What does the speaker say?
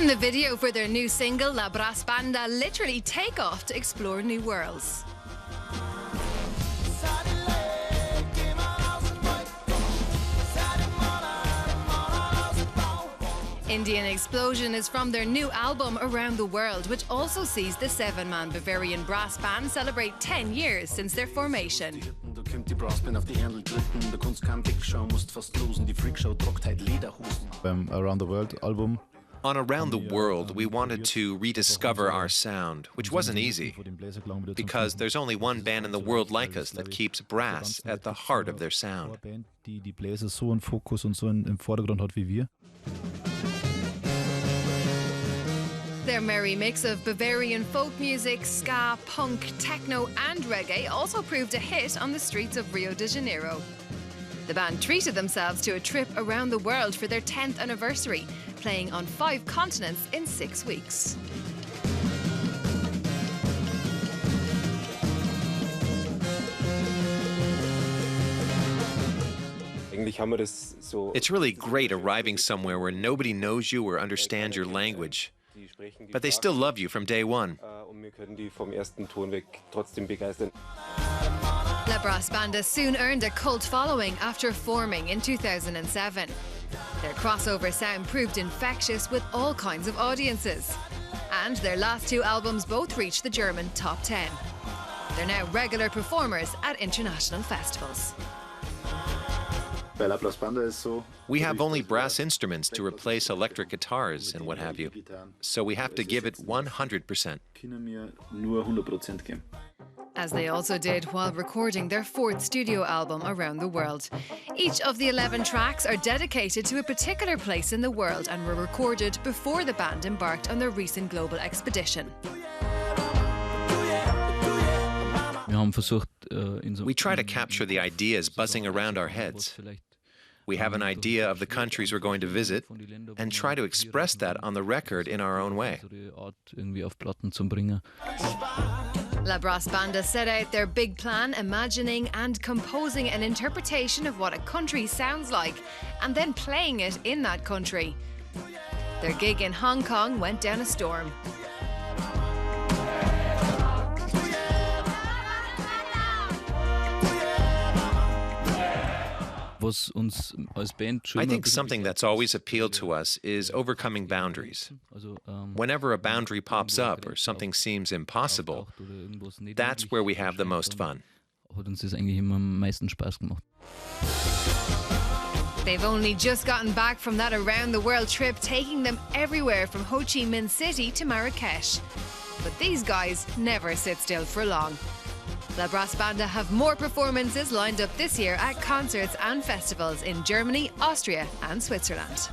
In the video for their new single, LaBrassBanda literally take off to explore new worlds. Indian Explosion is from their new album Around the World, which also sees the seven-man Bavarian brass band celebrate 10 years since their formation. Around the World album. On Around the World, we wanted to rediscover our sound, which wasn't easy, because there's only one band in the world like us that keeps brass at the heart of their sound. Their merry mix of Bavarian folk music, ska, punk, techno and reggae also proved a hit on the streets of Rio de Janeiro. The band treated themselves to a trip around the world for their 10th anniversary, playing on 5 continents in 6 weeks. It's really great arriving somewhere where nobody knows you or understands your language, but they still love you from day one. LaBrassBanda soon earned a cult following after forming in 2007. Their crossover sound proved infectious with all kinds of audiences. And their last 2 albums both reached the German top 10. They're now regular performers at international festivals. We have only brass instruments to replace electric guitars and what have you, so we have to give it 100%. As they also did while recording their 4th studio album Around the World. Each of the 11 tracks are dedicated to a particular place in the world and were recorded before the band embarked on their recent global expedition. We try to capture the ideas buzzing around our heads. We have an idea of the countries we're going to visit and try to express that on the record in our own way. LaBrassBanda set out their big plan, imagining and composing an interpretation of what a country sounds like, and then playing it in that country. Their gig in Hong Kong went down a storm. I think something that's always appealed to us is overcoming boundaries. Whenever a boundary pops up or something seems impossible, that's where we have the most fun. They've only just gotten back from that around-the-world trip, taking them everywhere from Ho Chi Minh City to Marrakesh. But these guys never sit still for long. LaBrassBanda have more performances lined up this year at concerts and festivals in Germany, Austria and Switzerland.